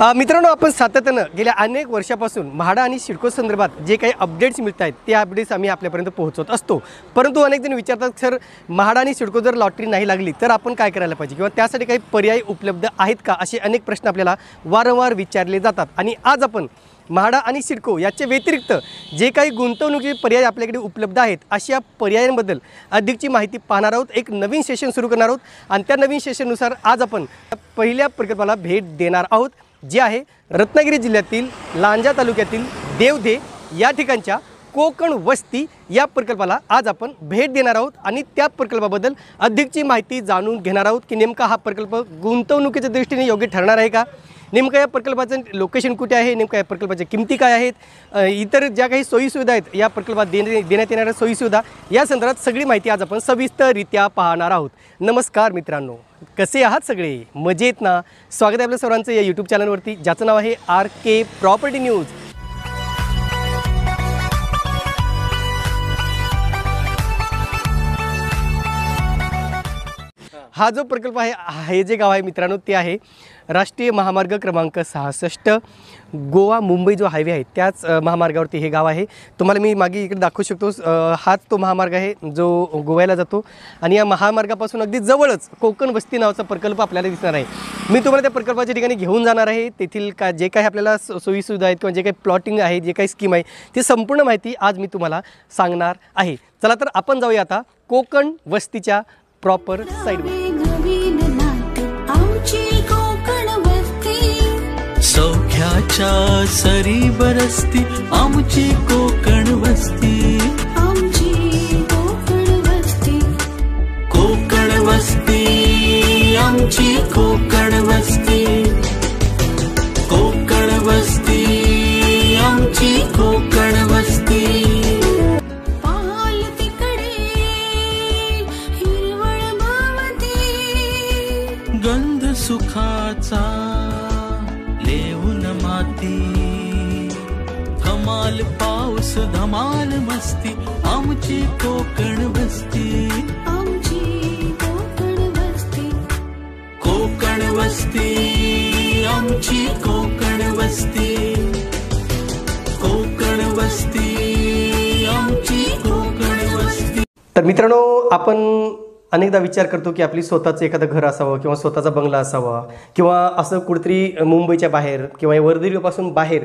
मित्रांनो, आपण सातत्यानं गेल्या अनेक वर्षापासून म्हाडा आणि सिडको संदर्भात जे काही अपडेट्स मिळत आहेत ते अपडेट्स आम्ही आपल्यापर्यंत पोहोचवत असतो। परंतु अनेक जण विचारतात, सर म्हाडा आणि सिडको जर लॉटरी नाही लागली तर आपण काय करायला पाहिजे किंवा त्यासाठी काही पर्याय उपलब्ध आहेत का, असे अनेक प्रश्न आपल्याला वारंवार विचारले जातात। आणि आज आपण म्हाडा आणि सिडको याच्या व्यतिरिक्त जे काही गुंतवणुकीचे पर्याय आपल्याकडे उपलब्ध आहेत अशा पर्यायांबद्दल अधिकची माहिती पाहणार आहोत। एक नवीन सेशन सुरू करणार आहोत आणि त्या नवीन सेशननुसार आज आपण पहिल्या प्रकल्पाला भेट देणार आहोत, जे आहे रत्नागिरी जिल्ह्यातील लांजा तालुक्यातील देवधे या ठिकाणच्या कोकण वस्ती या प्रकल्पाला आज आपण भेट देणार आहोत आणि त्या प्रकल्पाबद्दल अधिकची माहिती जाणून घेणार आहोत की नेमका हा प्रकल्प गुंतवणुकीच्या दृष्टीने योग्य ठरणार आहे का, नेमका या प्रकल्पाचं लोकेशन कुठे आहे, नेमका या प्रकल्पाच्या किमती काय आहेत, इतर ज्या काही सोयीसुविधा आहेत या प्रकल्पात देण्यात येणाऱ्या सोयीसुविधा या संदर्भात सगळी माहिती आज आपण सविस्तररित्या पाहणार आहोत। नमस्कार मित्रांनो, कसे आहात सगळे, मजेत ना? स्वागत आहे आपल्या सर्वांचं या यूट्यूब चॅनलवरती, ज्याचं नाव आहे RK प्रॉपर्टी न्यूज। हा जो प्रकल्प आहे, हे जे गाव आहे मित्रांनो ते आहे राष्ट्रीय महामार्ग क्रमांक 66 गोवा मुंबई जो हायवे आहे त्याच महामार्गावरती हे गाव आहे। तुम्हाला मी मागे इकडे दाखवू शकतो, हाच तो महामार्ग आहे जो गोव्याला जातो आणि या महामार्गापासून अगदी जवळच कोकण वस्ती नावाचा प्रकल्प आपल्याला दिसणार आहे। मी तुम्हाला त्या प्रकल्पाच्या ठिकाणी घेऊन जाणार आहे। तेथील जे काही आपल्याला सोयीसुविधा आहेत किंवा जे काही प्लॉटिंग आहे, जे काही स्कीम आहे, ती संपूर्ण माहिती आज मी तुम्हाला सांगणार आहे। चला तर आपण जाऊया आता कोकण वस्तीच्या प्रॉपर साइडवर। सौख्याच्या सरी बरसती आमची कोकण वस्ती, आमची कोकण वस्ती, कोकण वस्ती आमची कोकण वस्ती, कोकण वस्ती आमची कोकण वस्ती। गंध सुखाचा लेऊन माती, कमाल पाऊस धमाल मस्ती आमची कोकण वस्ती, आमची कोकण वस्ती, कोकण वस्ती आमची कोकण वस्ती, कोकण वस्ती आमची कोकण वस्ती। तर मित्रांनो, आपण अनेकदा विचार करतो की आपली स्वतःचं एखादं घर असावं किंवा स्वतःचा बंगला असावा किंवा असं कुठेतरी मुंबईच्या बाहेर किंवा वर्धेपासून बाहेर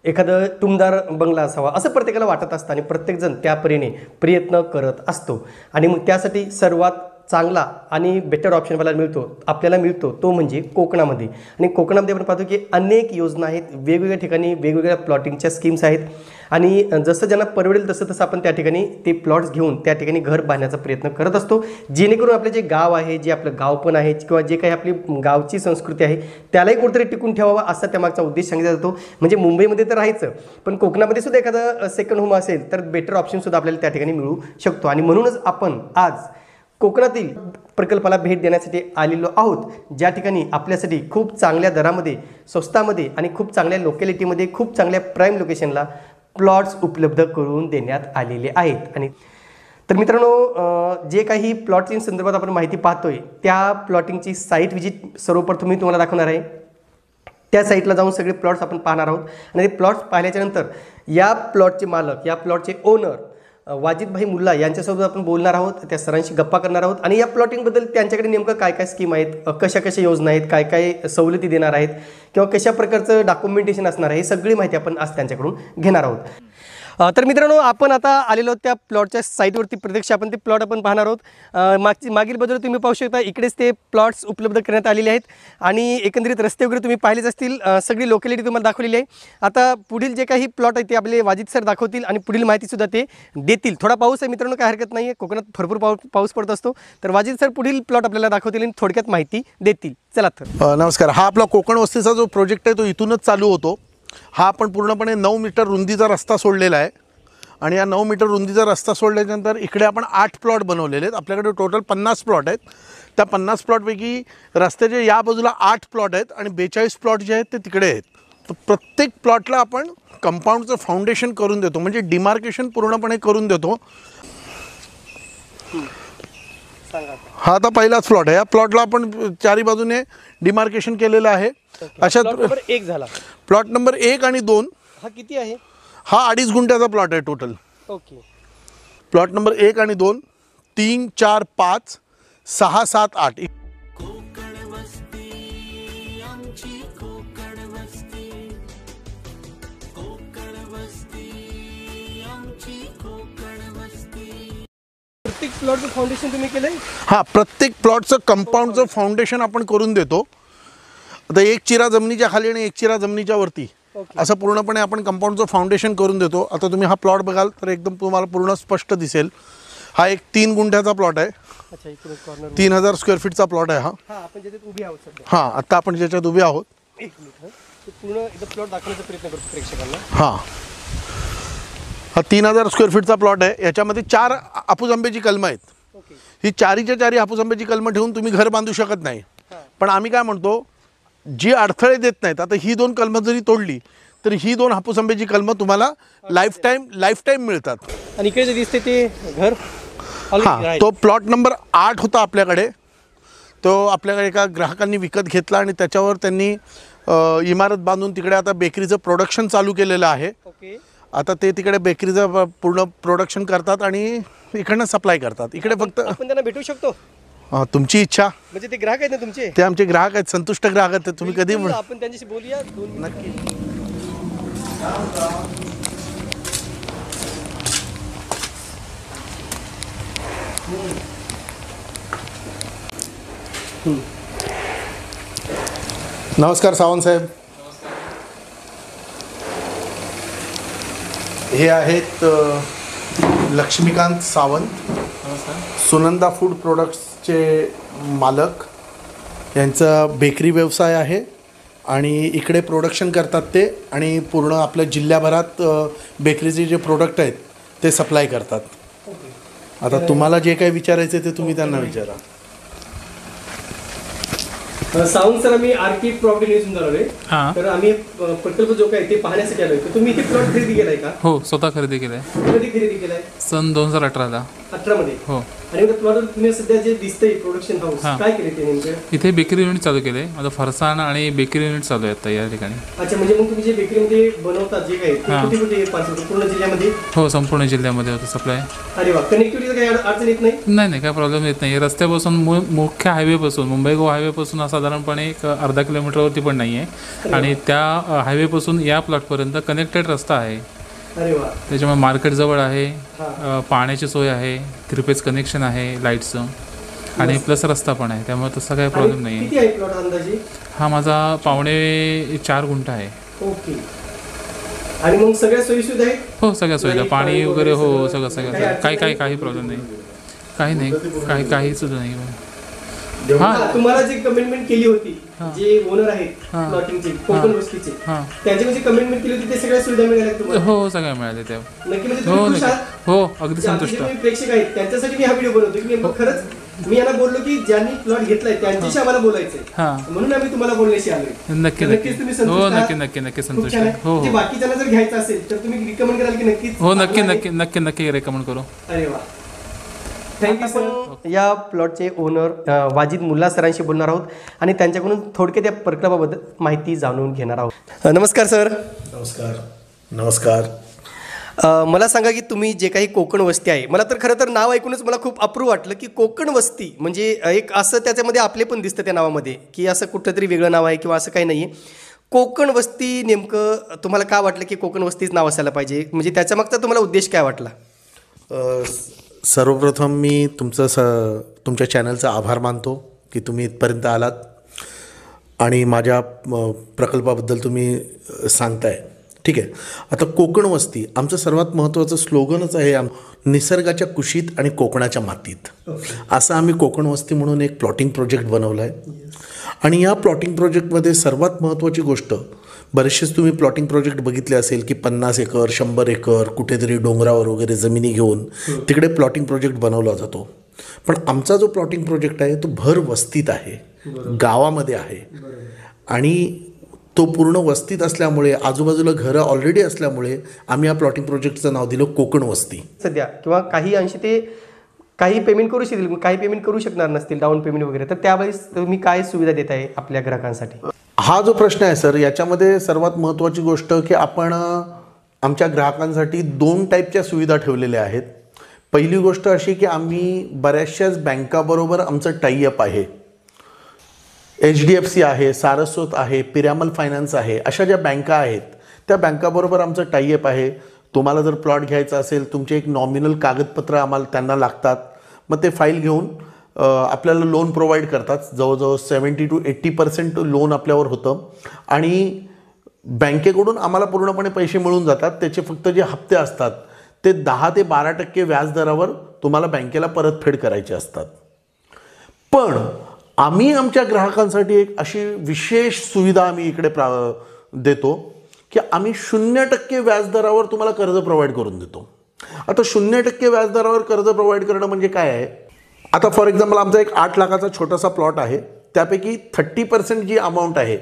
एखादं टुमदार बंगला असावा, असं प्रत्येकाला वाटत असतं आणि प्रत्येकजण त्या परीने प्रयत्न करत असतो। आणि मग त्यासाठी सर्वात चांगला आणि बेटर ऑप्शन आपल्याला मिळतो तो म्हणजे कोकणामध्ये। आणि कोकणामध्ये आपण पाहतो की अनेक योजना आहेत, वेगवेगळ्या ठिकाणी वेगवेगळ्या प्लॉटिंगच्या स्कीम्स आहेत आणि जसं ज्यांना परवडेल तसं आपण त्या ठिकाणी ते प्लॉट्स घेऊन त्या ठिकाणी घर बांधण्याचा प्रयत्न करत असतो, जेणेकरून आपले जे गाव आहे, जे आपलं गाव पण आहे किंवा जे काही आपली गावची संस्कृती आहे त्यालाही कुठेतरी टिकून ठेवावा असा त्यामागचा उद्देश सांगितला जातो। म्हणजे मुंबईमध्ये तर राहायचं, पण कोकणामध्ये सुद्धा एखादं सेकंड होम असेल तर बेटर ऑप्शनसुद्धा आपल्याला त्या ठिकाणी मिळू शकतो। आणि म्हणूनच आपण आज कोकणातील प्रकल्पाला भेट देण्यासाठी आलेलो आहोत, ज्या ठिकाणी आपल्यासाठी खूप चांगल्या दरामध्ये, स्वस्तामध्ये आणि खूप चांगल्या लोकॅलिटीमध्ये, खूप चांगल्या प्राईम लोकेशनला प्लॉट्स उपलब्ध करून देण्यात आलेले आहेत। आणि तर मित्रांनो, जे काही प्लॉटिंग संदर्भात आपण माहिती पाहतोय त्या प्लॉटिंगची साईट व्हिजिट सर्वप्रथम मी तुम्हाला दाखवणार आहे। त्या साईटला जाऊन सगळे प्लॉट्स आपण पाहणार आहोत आणि ते प्लॉट्स पाहिल्याच्या नंतर या प्लॉटचे मालक, या प्लॉटचे ओनर वाजिदभाई मुल्ला यांच्यासोबत आपण बोलणार आहोत, त्या सरांशी गप्पा करणार आहोत आणि या प्लॉटिंगबद्दल त्यांच्याकडे नेमकं काय काय स्कीम आहेत, कशा कशा योजना आहेत, काय काय सवलती देणार आहेत किंवा कशा प्रकारचं डॉक्युमेंटेशन असणार आहे, ही सगळी माहिती आपण आज त्यांच्याकडून घेणार आहोत। तर मित्रांनो, आपण आता आलेलो त्या प्लॉटच्या साईटवरती प्रत्यक्ष आपण ते प्लॉट आपण पाहणार आहोत। मागील बाजूला तुम्ही पाहू शकता, इकडेच ते प्लॉट्स उपलब्ध करण्यात आलेले आहेत आणि एकंदरीत रस्ते वगैरे तुम्ही पाहिलेच असतील, सगळी लोकॅलिटी तुम्हाला दाखवलेली आहे। आता पुढील जे काही प्लॉट आहेत ते आपले वाजिद सर दाखवतील आणि पुढील माहितीसुद्धा ते देतील। थोडा पाऊस आहे मित्रांनो, काय हरकत नाही आहे, कोकणात भरपूर पाऊस पडत असतो, तर वाजिद सर पुढील प्लॉट आपल्याला दाखवतील आणि थोडक्यात माहिती देतील। चला तर नमस्कार। हा आपला कोकण वस्तीचा जो प्रोजेक्ट आहे तो इथूनच चालू होतो। हा आपण पूर्णपणे 9 मीटर रुंदीचा रस्ता सोडलेला आहे आणि या 9 मीटर रुंदीचा रस्ता सोडल्यानंतर इकडे आपण 8 प्लॉट बनवलेले आहेत। आपल्याकडे टोटल 50 प्लॉट आहेत। त्या 50 प्लॉटपैकी रस्त्याचे या बाजूला 8 प्लॉट आहेत आणि 42 प्लॉट जे आहेत ते तिकडे आहेत। तर प्रत्येक प्लॉटला आपण कंपाऊंडचं फाउंडेशन करून देतो, म्हणजे डिमार्केशन पूर्णपणे करून देतो। हा आता पहिलाच प्लॉट आहे. या प्लॉटला आपण चारी बाजूने डिमार्केशन केलेलं आहे. अशा प्लॉट नंबर 1 झाला. प्लॉट नंबर 1 आणि 2 हा किती आहे? हा 2.5 गुंठ्याचा प्लॉट आहे टोटल. ओके. प्लॉट नंबर 1 आणि 2 3 4 5 6 7 8 कोकण वस्ती आमची कोकण वस्ती कोकण वस्ती आमची कोकण वस्ती. प्रत्येक प्लॉटचं फाउंडेशन तुम्ही केलंय? हां, प्रत्येक प्लॉटचं कंपाऊंडचं फाउंडेशन आपण करून देतो. आता एक चिरा जमिनीच्या खाली आणि एक चिरा जमिनीच्या वरती असं पूर्णपणे आपण कंपाऊंडचं फाउंडेशन करून देतो. आता तुम्ही हा प्लॉट बघाल तर एकदम तुम्हाला पूर्ण स्पष्ट दिसेल. हा एक 3 गुंठ्याचा प्लॉट आहे. अच्छा, इकडे कॉर्नर 3000 स्क्वेअर फीटचा प्लॉट आहे हा. हा, आपण ज्याच्यात उभी आहोत सध्या. हां, आत्ता आपण ज्याच्यात उभे आहोत. एक मिनिट. ते पूर्ण एकदा प्लॉट दाखवण्याचा प्रयत्न करतो प्रेक्षकांना. हां, हा 3000 स्क्वेअर फीटचा प्लॉट आहे. याच्यामध्ये 4 हापूस आंब्याची कलमं आहेत. ओके. ही चारीच्या चारी हापूस आंब्याची कलमं ठेवून तुम्ही घर बांधू शकत नाही. पण आम्ही काय म्हणतो, जी अडथळे देत नाहीत. आता ही 2 कलमं जरी तोडली तर ही 2 हापूस आंब्याची कलमं तुम्हाला लाईफ टाईम मिळतात. आणि इकडे जे दिसते ते घर हां, तो प्लॉट नंबर 8 होता आपल्याकडे. तो आपल्याकडे एका ग्राहकांनी विकत घेतला आणि त्याच्यावर त्यांनी इमारत बांधून तिकडे आता बेकरीचं प्रोडक्शन चालू केलेलं आहे. ओके. आता ते तिकडे बेकरीचं पूर्ण प्रोडक्शन करतात आणि इकडनं सप्लाय करतात. इकडे फक्त आपण त्यांना भेटू शकतो? तुमची इच्छा. म्हणजे ते ग्राहक आहेत ना तुमचे? ते आमचे ग्राहक आहेत, संतुष्ट ग्राहक आहेत. तुम्ही कधी बिलकुल, आपण त्यांच्याशी बोलूया. 2 मिनिट. नक्की. नमस्कार सावंत साहेब. हे आहेत लक्ष्मीकांत सावंत, सुनंदा फूड प्रोडक्ट्सचे मालक. यांचा बेकरी व्यवसाय आहे आणि इकडे प्रोडक्शन करतात ते आणि पूर्ण आपल्या जिल्ह्याभरात बेकरीचे जे प्रोडक्ट आहेत ते सप्लाय करतात. आता तुम्हाला जे काही विचारायचे ते तुम्ही त्यांना विचारा. सावंत सर, आम्ही आर्किड प्रॉपर्टी न्यूज झालोय. हां. तर आम्ही प्रकल्प जो काय ते पाहण्यासाठी आलोय. तर तुम्ही इथे प्लॉट खरेदी केलाय का? हो, स्वतः खरेदी केलं आहे. कधी खरेदी केलाय? सन 2018ला. 18 मध्ये. हो. आणि प्लॉटवर तुम्ही सध्या जे दिसतंय प्रोडक्शन हाऊस, हां. काय केले ते नेमकं? इथे बेकरी युनिट चालू केले. आता फरसाण आणि बेकरी युनिट चालू आहे आता या ठिकाणी. अच्छा, म्हणजे मग तुम्ही जे बेकरीमध्ये बनवतात जे काही ते हां. कुठे कुठे पार्सल पूर्ण जिल्ह्यामध्ये? हो, संपूर्ण जिल्ह्यामध्ये होतं सप्लाय. अरे वा. कनेक्टिव्हिटीचा काही अडचण येत नाही? नाही, काय प्रॉब्लेम येत नाही. रस्त्यापासून मुख्य हायवेपासून, मुंबई गोवा हायवेपासून साधारणपणे एक अर्धा किलोमीटरवरती पण नाही आहे. आणि त्या हायवेपासून या प्लॉटपर्यंत कनेक्टेड रस्ता आहे. अरे वा. त्याच्यामुळे मार्केट जवळ आहे, हां. पाण्याची सोय आहे, थ्रीपेज कनेक्शन आहे लाईटचं, आणि प्लस रस्ता पण आहे. त्यामुळे तसा काही प्रॉब्लेम नाही आहे. किती आहे प्लॉट अंदाजे? हा माझा 4.5 गुंठा आहे. ओके. आणि मग सगळ्या सोयी सुविधा आहेत? हो, सगळ्या सुविधा, लाईट, पाणी वगैरे. हो, सगळं. सगळं काही अडचण नाही? काही प्रॉब्लेम नाही. काही सुद्धा नाही. हां, तुम्हाला जी कमिटमेंट केली होती, हां. जे ओनर आहेत हां. प्लॉटिंगचे, कोकण वस्तीचे, हां. त्यांची जी कमिटमेंट केली होती ते सगळ्या सुविधा मिळाल्या तुम्हाला? हो, सगळ्या मिळाले त्या. नक्की. म्हणजे हो, तुम्ही खुश नक्की. आहात? हो, अगदी जे संतुष्ट. आपले जे प्रेक्षक आहेत त्यांच्यासाठी मी हा व्हिडिओ बनवतो की नेमकं खरंच मी यांना बोललो की ज्यांनी प्लॉट घेतलाय त्यांच्याशी आम्हाला बोलायचंय. हां. म्हणून आम्ही तुम्हाला बोलण्याशी आलोय. नक्की. नक्कीच तुम्ही संतुष्ट हो, आहात? नक्की खूप संतुष्ट छान आहे. आहे. हो, म्हणजे हो. बाकीच्यांना जर घ्यायचं असेल तर तुम्ही रिकमेंड कराल की नक्कीच? हो, आपलं आहे? नक्की रेकमेंड करू. अरे वा. Thank you sir. या प्लॉटचे ओनर वाजिद मुल्ला सरांशी बोलणार आहोत आणि त्यांच्याकडून थोडक्यात या प्रकल्पाबद्दल माहिती जाणून घेणार आहोत. नमस्कार सर. नमस्कार. मला सांगा की तुम्ही जे काही कोकण वस्ती आहे, मला तर खरं तर नाव ऐकूनच मला खूप अप्रूप वाटलं की कोकण वस्ती म्हणजे एक असं त्याच्यामध्ये आपले पण दिसतं त्या नावामध्ये की असं कुठंतरी वेगळं नाव आहे किंवा असं काही नाही आहे. कोकण वस्ती नेमकं तुम्हाला काय वाटलं की कोकण वस्तीच नाव असायला पाहिजे, म्हणजे त्याच्यामागचा तुम्हाला उद्देश काय वाटला? सर्वप्रथम मी तुमच्या चॅनलचा आभार मानतो की तुम्ही इथपर्यंत आलात आणि माझ्या प्रकल्पाबद्दल तुम्ही सांगताय. ठीक आहे. आता कोकण वस्ती आमचं सर्वात महत्त्वाचं स्लोगनच आहे, निसर्गाच्या कुशीत आणि कोकणाच्या मातीत. असं आम्ही कोकण वस्ती म्हणून एक प्लॉटिंग प्रोजेक्ट बनवला आहे. आणि या प्लॉटिंग प्रोजेक्टमध्ये सर्वात महत्त्वाची गोष्ट, बरेचसेच तुम्ही प्लॉटिंग प्रोजेक्ट बघितले असेल की 50 एकर 100 एकर कुठेतरी डोंगरावर वगैरे जमिनी घेऊन तिकडे प्लॉटिंग प्रोजेक्ट बनवला जातो. पण आमचा जो प्लॉटिंग प्रोजेक्ट आहे तो भर वस्तीत आहे, गावामध्ये आहे. आणि तो पूर्ण वस्तीत असल्यामुळे, आजूबाजूला घरं ऑलरेडी असल्यामुळे आम्ही या प्लॉटिंग प्रोजेक्टचं नाव दिलं कोकण वस्ती. सध्या किंवा काही अंशी ते काही पेमेंट करू शकतील, काही पेमेंट करू शकणार नसतील, डाऊन पेमेंट वगैरे, तर त्यावेळेस तुम्ही काय सुविधा देत आहे आपल्या ग्राहकांसाठी? हा जो प्रश्न आहे सर, याच्यामध्ये सर्वात महत्त्वाची गोष्ट की आपण आमच्या ग्राहकांसाठी 2 टाईपच्या सुविधा ठेवलेल्या आहेत. पहिली गोष्ट अशी की आम्ही बऱ्याचशाच बँकाबरोबर आमचं टाईअप आहे. HDFC आहे, सारस्वत आहे, पिरामल फायनान्स आहे, अशा ज्या बँका आहेत त्या बँकाबरोबर आमचं टाईअप आहे. तुम्हाला जर प्लॉट घ्यायचा असेल, तुमचे एक नॉमिनल कागदपत्र आम्हाला त्यांना लागतात, मग ते फाईल घेऊन आपल्याला लोन प्रोव्हाइड करतात. जवळजवळ 70 to 80% लोन आपल्यावर होतं आणि बँकेकडून आम्हाला पूर्णपणे पैसे मिळून जातात. त्याचे फक्त जे हप्ते असतात ते 10 ते 12% व्याजदरावर तुम्हाला बँकेला परतफेड करायचे असतात. पण आम्ही आमच्या ग्राहकांसाठी एक अशी विशेष सुविधा आम्ही इकडे देतो की आम्ही 0% व्याजदरावर तुम्हाला कर्ज प्रोव्हाइड करून देतो. आता 0% व्याजदरावर कर्ज प्रोव्हाइड करणं म्हणजे काय आहे? आता फॉर एक्झाम्पल आमचा एक 8 लाखाचा छोटासा प्लॉट आहे, त्यापैकी 30% जी अमाऊंट आहे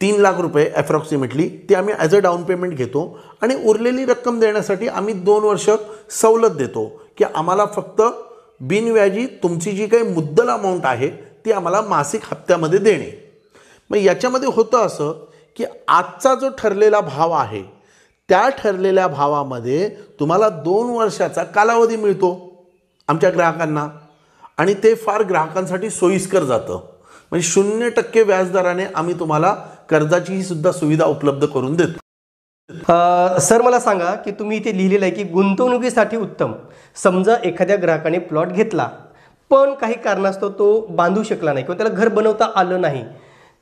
3 लाख रुपये अप्रॉक्सिमेटली, ती आम्ही ॲज अ डाऊन पेमेंट घेतो आणि उरलेली रक्कम देण्यासाठी आम्ही 2 वर्ष सवलत देतो की आम्हाला फक्त बिनव्याजी तुमची जी काही मुद्दल अमाऊंट आहे ती आम्हाला मासिक हप्त्यामध्ये देणे. मग याच्यामध्ये होतं असं की आजचा जो ठरलेला भाव आहे त्या ठरलेल्या भावामध्ये तुम्हाला 2 वर्षाचा कालावधी मिळतो आमच्या ग्राहकांना आणि ते फार ग्राहकांसाठी सोयीस्कर जातं. म्हणजे 0% व्याजदराने आम्ही तुम्हाला कर्जाची ही सुद्धा सुविधा उपलब्ध करून देतो. सर मला सांगा की तुम्ही इथे लिहिलेलं आहे की गुंतवणुकीसाठी उत्तम. समजा एखाद्या ग्राहकाने प्लॉट घेतला पण काही कारणास्तव तो बांधू शकला नाही किंवा त्याला घर बनवता आलं नाही,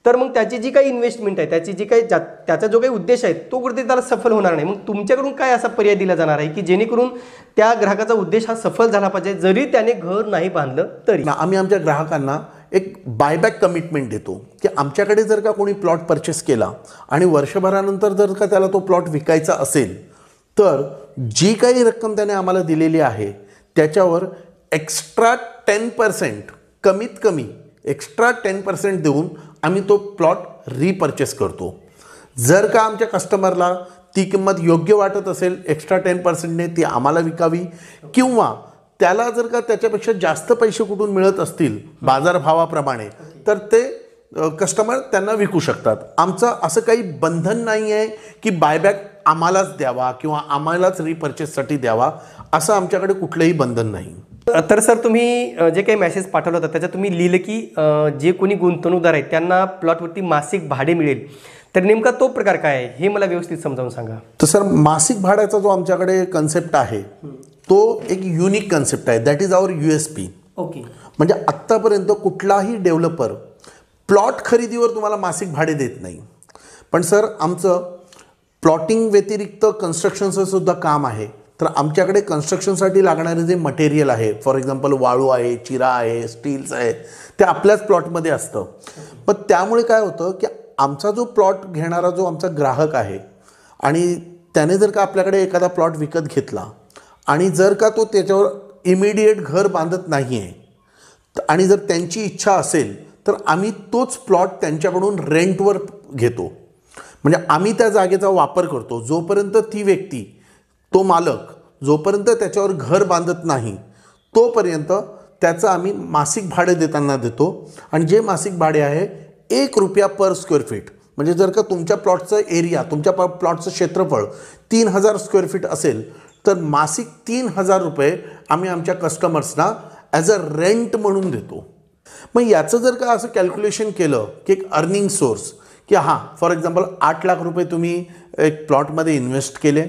तर मग त्याची जी काही इन्व्हेस्टमेंट आहे, त्याची जी काही त्याचा जो काही उद्देश आहे तो कुठेतरी त्याला सफल होणार नाही. मग तुमच्याकडून काय असा पर्याय दिला जाणार आहे की जेणेकरून त्या ग्राहकाचा उद्देश हा सफल झाला पाहिजे जरी त्याने घर नाही बांधलं तरी? आम्ही आमच्या ग्राहकांना एक बायबॅक कमिटमेंट देतो की आमच्याकडे जर का कोणी प्लॉट परचेस केला आणि वर्षभरानंतर जर का त्याला तो प्लॉट विकायचा असेल तर जी काही रक्कम त्याने आम्हाला दिलेली आहे त्याच्यावर एक्स्ट्रा 10%, कमीत कमी एक्स्ट्रा 10% देऊन आम्ही तो प्लॉट रिपर्चेस करतो. जर का आमच्या कस्टमरला ती किंमत योग्य वाटत असेल, एक्स्ट्रा 10%ने ती आम्हाला विकावी किंवा त्याला जर का त्याच्यापेक्षा जास्त पैसे कुठून मिळत असतील बाजारभावाप्रमाणे तर ते कस्टमर त्यांना विकू शकतात. आमचं असं काही बंधन नाही आहे की बायबॅक आम्हालाच द्यावा किंवा आम्हालाच रिपर्चेससाठी द्यावा, असं आमच्याकडे कुठलंही बंधन नाही. तर सर तुम्ही जे काही मेसेज पाठवला होता त्याच्यात तुम्ही लिहिलं की जे कोणी गुंतवणूकदार आहेत त्यांना प्लॉटवरती मासिक भाडे मिळेल, तर नेमका तो प्रकार काय आहे हे मला व्यवस्थित समजावून सांगा. तर सर मासिक भाड्याचा जो आमच्याकडे कन्सेप्ट आहे तो एक युनिक कन्सेप्ट आहे. That is our USP. Okay. म्हणजे आत्तापर्यंत कुठलाही डेव्हलपर प्लॉट खरेदीवर तुम्हाला मासिक भाडे देत नाही. पण सर आमचं प्लॉटिंग व्यतिरिक्त कन्स्ट्रक्शनचं सुद्धा काम आहे. तर आमच्याकडे कन्स्ट्रक्शनसाठी लागणारे जे मटेरियल आहे, फॉर एक्झाम्पल वाळू आहे, चिरा आहे, स्टील्स आहे, ते आपल्याच प्लॉटमध्ये असतं. पण त्यामुळे काय होतं की आमचा जो प्लॉट घेणारा जो आमचा ग्राहक आहे आणि त्याने जर का आपल्याकडे एखादा प्लॉट विकत घेतला आणि जर का तो त्याच्यावर इमिडिएट घर बांधत नाही आहे आणि जर त्यांची इच्छा असेल तर आम्ही तोच प्लॉट त्यांच्याकडून रेंटवर घेतो. म्हणजे आम्ही त्या जागेचा वापर करतो. जोपर्यंत ती व्यक्ती, तो मालक जोपर्यंत त्याच्यावर घर बांधत नाही तोपर्यंत त्याचं आम्ही मासिक भाडे देताना देतो. आणि जे मासिक भाडे आहे ₹1 पर स्क्वेअर फीट. म्हणजे जर का तुमच्या प्लॉटचं एरिया, तुमच्या प्लॉटचं क्षेत्रफळ 3000 स्क्वेअर फीट असेल तर मासिक ₹3000 आम्ही आमच्या कस्टमर्सना ॲज अ रेंट म्हणून देतो. मग याचं जर का असं कॅल्क्युलेशन केलं की एक अर्निंग सोर्स की हां, फॉर एक्झाम्पल ₹8 लाख तुम्ही एक प्लॉटमध्ये इन्व्हेस्ट केले,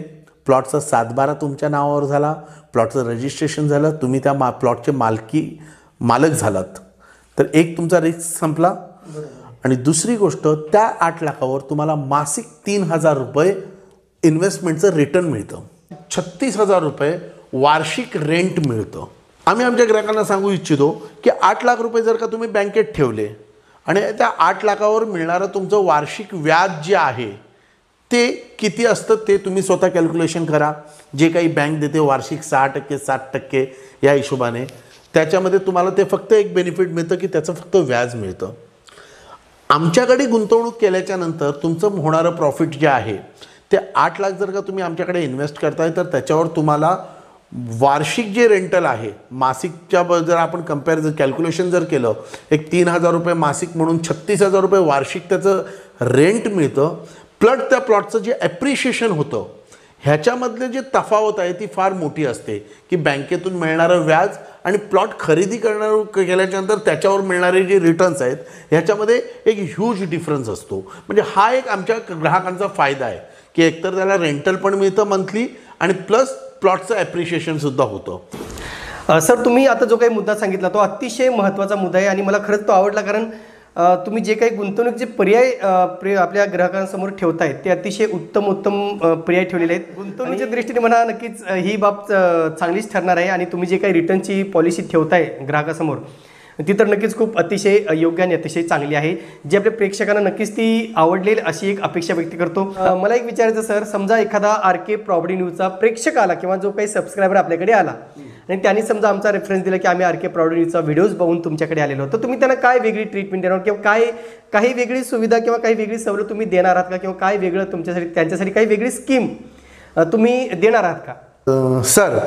प्लॉटचा 7/12 तुमच्या नावावर झाला, प्लॉटचं रजिस्ट्रेशन झालं, तुम्ही त्या प्लॉटचे मालक झालात, तर एक तुमचा रिस्क संपला. आणि दुसरी गोष्ट, त्या 8 लाखावर तुम्हाला मासिक ₹3000 इन्व्हेस्टमेंटचं रिटर्न मिळतं. ₹36,000 वार्षिक रेंट मिळतं. आम्ही आमच्या ग्राहकांना सांगू इच्छितो की ₹8 लाख जर का तुम्ही बँकेत ठेवले आणि त्या 8 लाखावर मिळणारं तुमचं वार्षिक व्याज जे आहे ते किती असतं ते तुम्ही स्वतः कॅल्क्युलेशन करा. जे काही बँक देते वार्षिक 6%, 7% या हिशोबाने, त्याच्यामध्ये तुम्हाला ते फक्त एक बेनिफिट मिळतं की त्याचं फक्त व्याज मिळतं. आमच्याकडे गुंतवणूक केल्याच्या नंतर तुमचं होणारं प्रॉफिट जे आहे ते 8 लाख जर का तुम्ही आमच्याकडे इन्व्हेस्ट करताय तर त्याच्यावर तुम्हाला वार्षिक जे रेंटल आहे मासिकच्या जर आपण कॅल्क्युलेशन जर केलं, एक 3,000 रुपये मासिक म्हणून 36,000 रुपये वार्षिक त्याचं रेंट मिळतं. प्लस त्या प्लॉटचं जे ॲप्रिशिएशन होतं ह्याच्यामधले जे तफावत आहे ती फार मोठी असते, की बँकेतून मिळणारं व्याज आणि प्लॉट खरेदी केल्याच्यानंतर त्याच्यावर मिळणारे जे रिटर्न्स आहेत ह्याच्यामध्ये एक ह्यूज डिफरन्स असतो. म्हणजे हा एक आमच्या ग्राहकांचा फायदा आहे की एकतर त्याला रेंटल पण मिळतं मंथली आणि प्लस प्लॉटचं ॲप्रिशिएशनसुद्धा होतं. सर, तुम्ही आता जो काही मुद्दा सांगितला तो अतिशय महत्त्वाचा मुद्दा आहे आणि मला खरंच तो आवडला, कारण तुम्ही जे काही गुंतवणूकचे पर्याय आपल्या ग्राहकांसमोर ठेवतायत ते अतिशय उत्तम पर्याय ठेवलेले आहेत. गुंतवणुकीच्या दृष्टीने म्हणा नक्कीच ही बाब चांगलीच ठरणार आहे आणि तुम्ही जे काही रिटर्नची पॉलिसी ठेवताय ग्राहकासमोर ती तर नक्कीच खूप अतिशय योग्य आणि अतिशय चांगली आहे, जी आपल्या प्रेक्षकांना नक्कीच ती आवडलेली अशी एक अपेक्षा व्यक्त करतो. मला एक विचारायचं सर, समजा एखादा RK प्रॉपर्टी न्यूजचा प्रेक्षक आला किंवा जो काही सबस्क्रायबर आपल्याकडे आला आणि त्यांनी समजा आमचा रेफरन्स दिला की आम्ही RK प्रॉपर्टी न्यूजचा व्हिडिओज बघून तुमच्याकडे आलेलो, तर तुम्ही त्यांना काय वेगळी ट्रीटमेंट देणार किंवा काही वेगळी सुविधा किंवा काही वेगळी सवलत तुम्ही देणार आहात का, किंवा काय वेगळं तुमच्यासाठी त्यांच्यासाठी काही वेगळी स्कीम तुम्ही देणार आहात का? सर,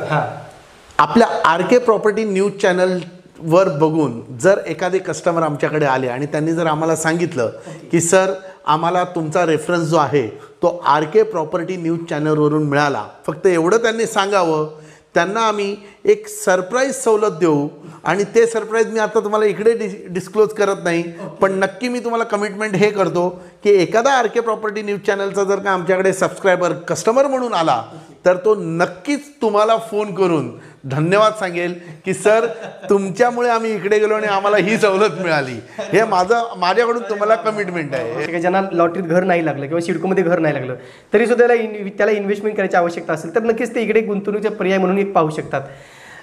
आपल्या RK प्रॉपर्टी न्यूज चॅनल वर बघून जर एखादे कस्टमर आमच्याकडे आले आणि त्यांनी जर आम्हाला सांगितलं की सर आम्हाला तुमचा रेफरन्स जो आहे तो RK प्रॉपर्टी न्यूज चॅनलवरून मिळाला, फक्त एवढं त्यांनी सांगावं, त्यांना आम्ही एक सरप्राईज सवलत देऊ. आणि ते सरप्राईज मी आता तुम्हाला इकडे डिस्क्लोज करत नाही, पण नक्की मी तुम्हाला कमिटमेंट हे करतो की एखादा RK प्रॉपर्टी न्यूज चॅनलचा जर का आमच्याकडे सबस्क्रायबर कस्टमर म्हणून आला तर तो नक्कीच तुम्हाला फोन करून धन्यवाद सांगेल की सर तुमच्यामुळे आम्ही इकडे गेलो आणि आम्हाला ही सवलत मिळाली. हे माझ्याकडून तुम्हाला कमिटमेंट आहे. ज्यांना लॉटरीत घर नाही लागलं किंवा सिडकोमध्ये घर नाही लागलं तरी सुद्धा त्याला इन्व्हेस्टमेंट करायची आवश्यकता असेल तर नक्कीच ते इकडे गुंतवणुकीचा पर्याय म्हणून एक पाहू शकतात.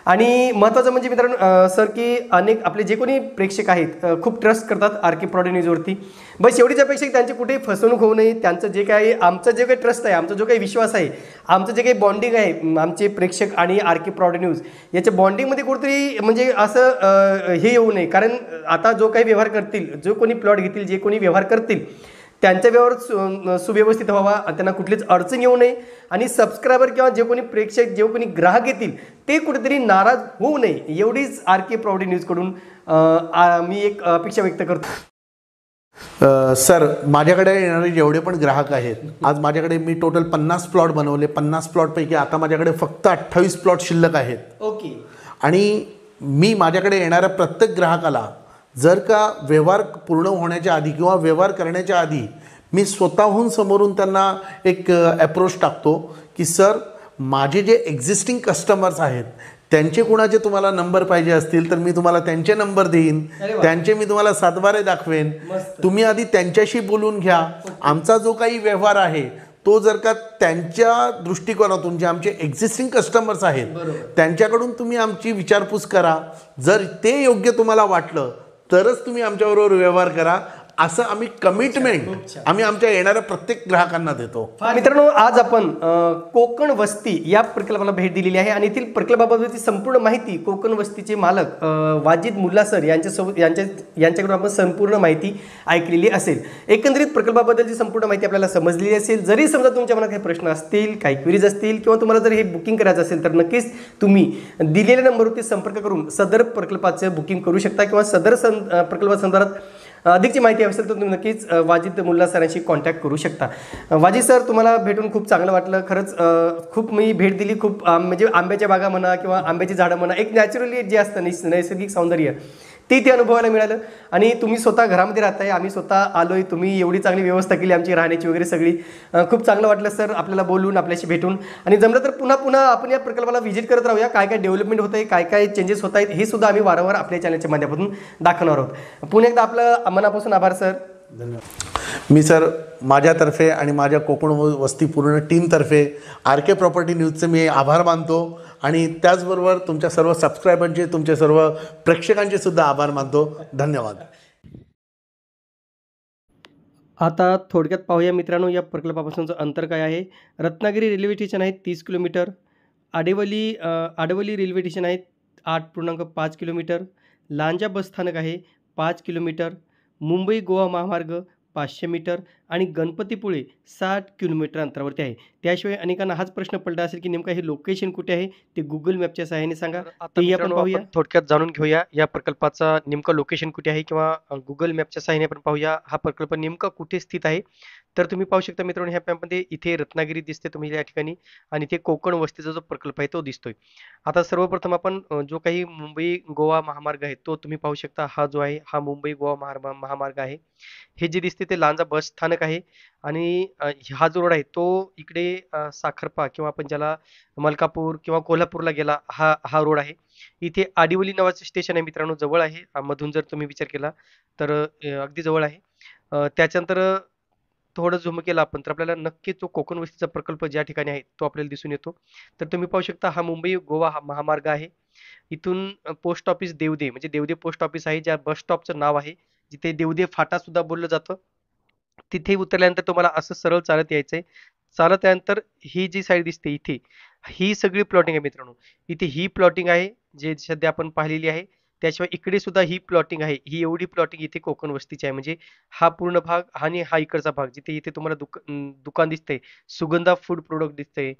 आणि महत्त्वाचं म्हणजे मित्रांनो सर की अनेक आपले जे कोणी प्रेक्षक आहेत खूप ट्रस्ट करतात RK प्रॉपर्टी न्यूजवरती. बस एवढीच अपेक्षा की त्यांची कुठेही फसवणूक होऊ नये. त्यांचं जे काही आमचं जे काही ट्रस्ट आहे, आमचा जो काही विश्वास आहे, आमचं जे काही बॉन्डिंग आहे आमचे प्रेक्षक आणि RK प्रॉपर्टी न्यूज याच्या बॉन्डिंगमध्ये कुठेतरी म्हणजे असं हे येऊ नये. कारण आता जो काही व्यवहार करतील, जो कोणी प्लॉट घेतील, जे कोणी व्यवहार करतील त्यांच्या व्यवहार सुव्यवस्थित व्हावा, त्यांना कुठलीच अडचण येऊ नये आणि सबस्क्रायबर किंवा जे कोणी प्रेक्षक जे कोणी ग्राहक येतील ते कुठेतरी नाराज होऊ नये, एवढीच RK प्रॉपर्टी न्यूजकडून मी एक अपेक्षा व्यक्त करतो. सर, माझ्याकडे येणारे जेवढे पण ग्राहक आहेत, आज माझ्याकडे मी टोटल 50 प्लॉट बनवले. 50 प्लॉटपैकी आता माझ्याकडे फक्त 28 प्लॉट शिल्लक आहेत. ओके. आणि मी माझ्याकडे येणाऱ्या प्रत्येक ग्राहकाला जर का व्यवहार पूर्ण होण्याच्या आधी किंवा व्यवहार करण्याच्या आधी मी स्वतःहून समोरून त्यांना एक अप्रोच टाकतो की सर माझे जे एक्झिस्टिंग कस्टमर्स आहेत त्यांचे कुणाचे तुम्हाला नंबर पाहिजे असतील तर मी तुम्हाला त्यांचे नंबर देईन, त्यांचे मी तुम्हाला सातबारे दाखवेन, तुम्ही आधी त्यांच्याशी बोलून घ्या. आमचा जो काही व्यवहार आहे तो जर का त्यांच्या दृष्टिकोनातून जे आमचे एक्झिस्टिंग कस्टमर्स आहेत त्यांच्याकडून तुम्ही आमची विचारपूस करा. जर ते योग्य तुम्हाला वाटलं तरच तुम्ही आमच्याबरोबर व्यवहार करा, असं आम्ही कमिटमेंट आम्ही आमच्या येणाऱ्या प्रत्येक ग्राहकांना देतो. मित्रांनो, आज आपण कोकण वस्ती या प्रकल्पाला भेट दिलेली आहे आणि येथील प्रकल्पाबद्दलची संपूर्ण माहिती कोकण वस्तीचे मालक वाजिद मुल्ला सर यांच्याकडून आपण संपूर्ण माहिती ऐकलेली असेल. एकंदरीत प्रकल्पाबद्दलची संपूर्ण माहिती आपल्याला समजलेली असेल. जरी समजा तुमच्या मनात काही प्रश्न असतील, काही क्वेरीज असतील किंवा तुम्हाला जर हे बुकिंग करायचं असेल तर नक्कीच तुम्ही दिलेल्या नंबरवरती संपर्क करून सदर प्रकल्पाचं बुकिंग करू शकता किंवा सदर प्रकल्पासंदर्भात अधिकची माहिती असेल तर तुम्ही नक्कीच वाजिद मुल्ला सरांशी कॉन्टॅक्ट करू शकता. वाजिद सर, तुम्हाला भेटून खूप चांगलं वाटलं. खरंच खूप मी भेट दिली. खूप म्हणजे आंब्याच्या बागा म्हणा किंवा आंब्याची झाडं म्हणा, एक नॅचरली जे असतं नैसर्गिक सौंदर्य ते अनुभवायला मिळालं. आणि तुम्ही स्वतः घरामध्ये राहताय, आम्ही स्वतः आलोय, तुम्ही एवढी चांगली व्यवस्था केली आमची राहण्याची वगैरे सगळी. खूप चांगलं वाटलं सर आपल्याला बोलून, आपल्याशी भेटून. आणि जमलं तर पुन्हा आपण या प्रकल्पाला व्हिजिट करत राहूया. काय काय डेव्हलपमेंट होत आहे, काय काय चेंजेस होत आहेत हे सुद्धा आम्ही वारंवार आपल्या चॅनलच्या माध्यमातून दाखवणार आहोत. पुन्हा एकदा आपलं मनापासून आभार सर. धन्यवाद. मी सर माझ्यातर्फे आणि माझ्या कोकण वस्ती पूर्ण टीमतर्फे RK प्रॉपर्टी न्यूजचे मी आभार मानतो आणि त्याचबरोबर तुमच्या सर्व सबस्क्रायबरचे, तुमच्या सर्व प्रेक्षकांचे सुद्धा आभार मानतो. धन्यवाद. आता थोडक्यात पाहूया मित्रांनो या प्रकल्पापासूनचं अंतर काय आहे. रत्नागिरी रेल्वे स्टेशन आहे 30 किलोमीटर. आडवली रेल्वे स्टेशन आहे 8.5 किलोमीटर. लांजा बसस्थानक आहे 5 किलोमीटर. मुंबई गोवा महामार्ग 500 मीटर आणि गणपतीपुळे 60 किलोमीटर अंतरावरती आहे. त्याशिवाय अनेकांना हाच प्रश्न पडला असेल की नेमका हे लोकेशन कुठे आहे, ते गुगल मॅपच्या सहाय्याने सांगा. तेही आपण पाहूया. थोडक्यात जाणून घेऊया या प्रकल्पाचा नेमका लोकेशन कुठे आहे किंवा गुगल मॅपच्या सहाय्याने आपण पाहूया हा प्रकल्प नेमका कुठे स्थित आहे. तर तुम्ही पाहू शकता मित्रांनो, ह्या मॅपमध्ये इथे रत्नागिरी दिसते तुम्ही या ठिकाणी आणि ते कोकण वस्तीचा जो प्रकल्प आहे तो दिसतोय. आता सर्वप्रथम आपण जो काही मुंबई गोवा महामार्ग आहे तो तुम्ही पाहू शकता. हा जो आहे हा मुंबई गोवा महामार्ग आहे. हे जे दिसते ते लांजा बस स्थानक आहे आणि हा जो रोड आहे तो इकडे साखरपा किंवा आपण ज्याला मलकापूर किंवा कोल्हापूरला गेला हा हा रोड आहे. इथे आडिवली नावाचं स्टेशन आहे मित्रांनो, जवळ आहे. मधून जर तुम्ही विचार केला तर अगदी जवळ आहे. त्याच्यानंतर थोडं झूम केलं आपण तर आपल्याला नक्की तो कोकण वस्तीचा प्रकल्प ज्या ठिकाणी आहे तो आपल्याला दिसून येतो. तर तुम्ही पाहू शकता हा मुंबई गोवा हा महामार्ग आहे. इथून पोस्ट ऑफिस देवदे म्हणजे देवदे पोस्ट ऑफिस आहे, ज्या बस स्टॉपचं नाव आहे, जिथे देवदे फाटा सुद्धा बोललं जातं. तिथे उतरल्यानंतर तुम्हाला असं सरळ चालत यायचंय. चालत यानंतर ही जी साईड दिसते इथे ही सगळी प्लॉटिंग आहे मित्रांनो. इथे ही प्लॉटिंग आहे जे सध्या आपण पाहिलेली आहे. त्याशिवाय इकडे सुद्धा ही प्लॉटिंग आहे. ही एवढी प्लॉटिंग इथे कोकण वस्तीची आहे. म्हणजे हा पूर्ण भाग आणि हा इकडचा भाग जिथे इथे तुम्हाला दुकान दिसतंय, सुगंधा फूड प्रोडक्ट दिसतंय.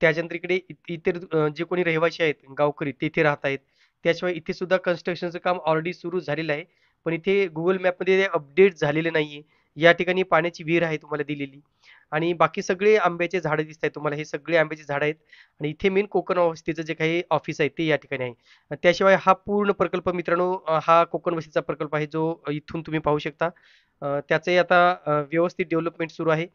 त्याच्यानंतर इकडे इतर जे कोणी रहिवासी आहेत गावकरी ते इथे राहत आहेत. त्याशिवाय इथे सुद्धा कन्स्ट्रक्शनचं काम ऑलरेडी सुरू झालेलं आहे. पण इथे गुगल मॅपमध्ये अपडेट झालेले नाहीये. या ठिकाणी पाण्याची विहीर आहे तुम्हाला दिलेली आणि बाकी सगळे आंब्याचे झाडं दिसत आहेत तुम्हाला. हे सगळे आंब्याची झाडं आहेत आणि इथे मेन कोकण वस्तीचं जे काही ऑफिस आहे ते या ठिकाणी आहे. त्याशिवाय हा पूर्ण प्रकल्प मित्रांनो हा कोकण वस्तीचा प्रकल्प आहे जो इथून तुम्ही पाहू शकता. त्याचंही आता व्यवस्थित डेव्हलपमेंट सुरू आहे.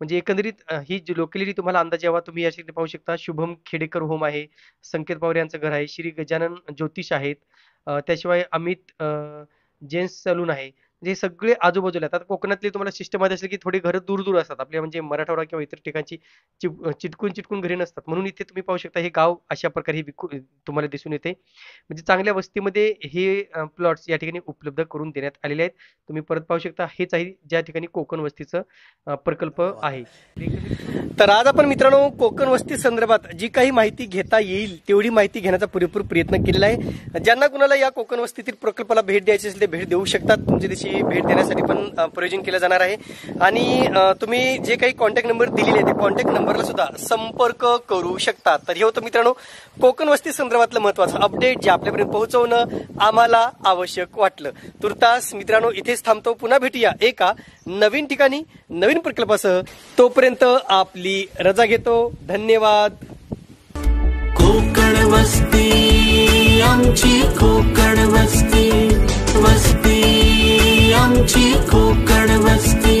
म्हणजे एकंदरीत ही जी लोकॅलिटी तुम्हाला अंदाज यावा तुम्ही या ठिकाणी पाहू शकता. शुभम खेडेकर होम आहे, संकेत पवार यांचं घर आहे, श्री गजानन ज्योतिष आहेत. त्याशिवाय अमित जेन्ट्स सलून आहे. म्हणजे हे सगळे आजूबाजूला आहेत. आता कोकणातली तुम्हाला सिस्टम माहिती असेल की थोडी घरं दूर दूर असतात आपल्या, म्हणजे मराठवाडा किंवा इतर ठिकाणची चिटकून चिटकून घरी नसतात. म्हणून इथे तुम्ही पाहू शकता हे गाव अशा प्रकारे हे तुम्हाला दिसून येते. म्हणजे चांगल्या वस्तीमध्ये हे प्लॉट्स या ठिकाणी उपलब्ध करून देण्यात आलेले आहेत. तुम्ही परत पाहू शकता हेच आहे ज्या ठिकाणी कोकण वस्तीचं प्रकल्प आहे. तर आज आपण मित्रांनो कोकण वस्ती संदर्भात जी काही माहिती घेता येईल तेवढी माहिती घेण्याचा पुरेपूर प्रयत्न केलेला आहे. ज्यांना कुणाला या कोकण वस्तीतील प्रकल्पाला भेट द्यायची असेल ते भेट देऊ शकतात. तुमच्या दिवशी भेट देण्यासाठी पण प्रयोजन केलं जाणार आहे आणि तुम्ही जे काही कॉन्टॅक्ट नंबर दिलेले आहे ते कॉन्टॅक्ट नंबरला सुद्धा संपर्क करू शकता. तर हे होतं मित्रांनो कोकण वस्ती संदर्भातलं महत्वाचं अपडेट जे आपल्यापर्यंत पोहोचवणं आम्हाला आवश्यक वाटलं. तुर्तास मित्रांनो इथेच थांबतो. पुन्हा भेटूया एका नवीन ठिकाणी नवीन प्रकल्पासह. तोपर्यंत आपली रजा घेतो. धन्यवाद. कोकण वस्ती आमची कोकण वस्ती वस्ती आमची कोकण वस्ती.